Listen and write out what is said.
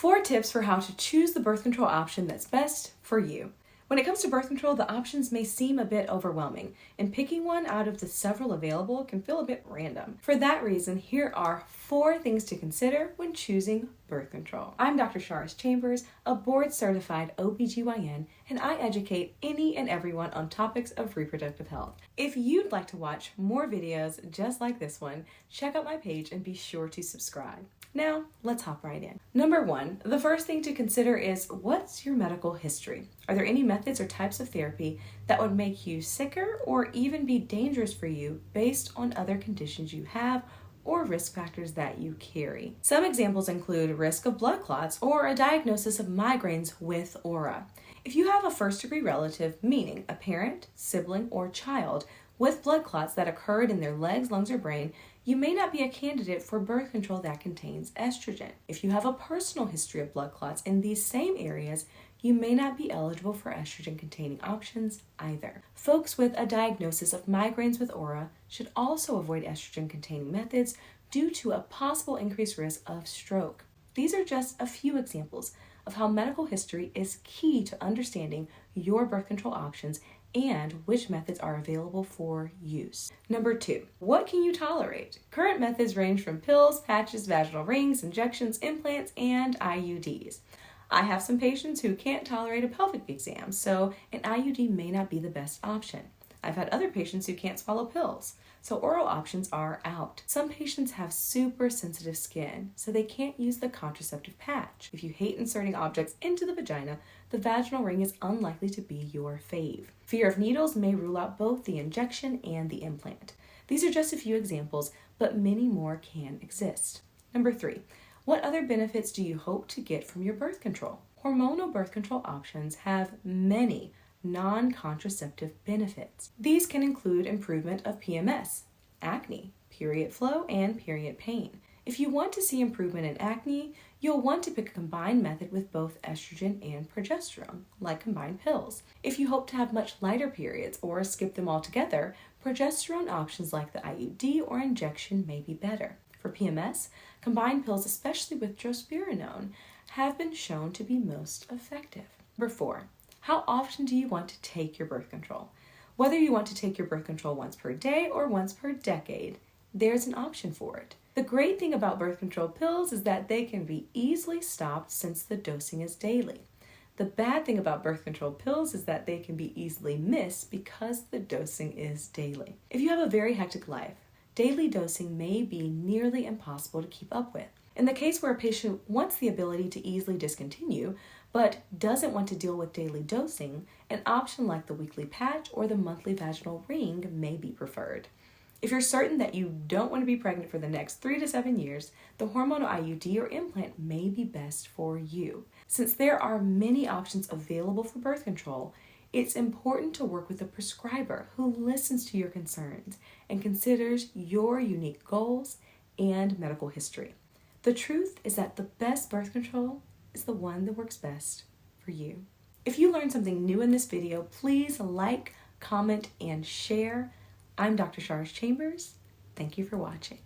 4 tips for how to choose the birth control option that's best for you. When it comes to birth control, the options may seem a bit overwhelming, and picking one out of the several available can feel a bit random. For that reason, here are 4 things to consider when choosing birth control. I'm Dr. Sharis Chambers, a board-certified OBGYN, and I educate any and everyone on topics of reproductive health. If you'd like to watch more videos just like this one, check out my page and be sure to subscribe. Now, let's hop right in. Number 1, the first thing to consider is, what's your medical history? Are there any methods or types of therapy that would make you sicker or even be dangerous for you based on other conditions you have or risk factors that you carry? Some examples include risk of blood clots or a diagnosis of migraines with aura. If you have a first-degree relative, meaning a parent, sibling, or child, with blood clots that occurred in their legs, lungs, or brain, you may not be a candidate for birth control that contains estrogen. If you have a personal history of blood clots in these same areas, you may not be eligible for estrogen-containing options either. Folks with a diagnosis of migraines with aura should also avoid estrogen-containing methods due to a possible increased risk of stroke. These are just a few examples of how medical history is key to understanding your birth control options and which methods are available for use. Number 2, what can you tolerate? Current methods range from pills, patches, vaginal rings, injections, implants, and IUDs. I have some patients who can't tolerate a pelvic exam, so an IUD may not be the best option. I've had other patients who can't swallow pills, so oral options are out. Some patients have super sensitive skin, so they can't use the contraceptive patch. If you hate inserting objects into the vagina, the vaginal ring is unlikely to be your fave. Fear of needles may rule out both the injection and the implant. These are just a few examples, but many more can exist. Number 3, what other benefits do you hope to get from your birth control? Hormonal birth control options have many non-contraceptive benefits. These can include improvement of PMS, acne, period flow, and period pain. If you want to see improvement in acne, you'll want to pick a combined method with both estrogen and progesterone, like combined pills. If you hope to have much lighter periods or skip them altogether, progesterone options like the IUD or injection may be better. For PMS, combined pills, especially with drospirenone, have been shown to be most effective. Number 4, how often do you want to take your birth control? Whether you want to take your birth control once per day or once per decade, there's an option for it. The great thing about birth control pills is that they can be easily stopped since the dosing is daily. The bad thing about birth control pills is that they can be easily missed because the dosing is daily. If you have a very hectic life, daily dosing may be nearly impossible to keep up with. In the case where a patient wants the ability to easily discontinue, but doesn't want to deal with daily dosing, an option like the weekly patch or the monthly vaginal ring may be preferred. If you're certain that you don't want to be pregnant for the next 3 to 7 years, the hormonal IUD or implant may be best for you. Since there are many options available for birth control, it's important to work with a prescriber who listens to your concerns and considers your unique goals and medical history. The truth is that the best birth control is the one that works best for you. If you learned something new in this video, please like, comment, and share. I'm Dr. Sharis Chambers. Thank you for watching.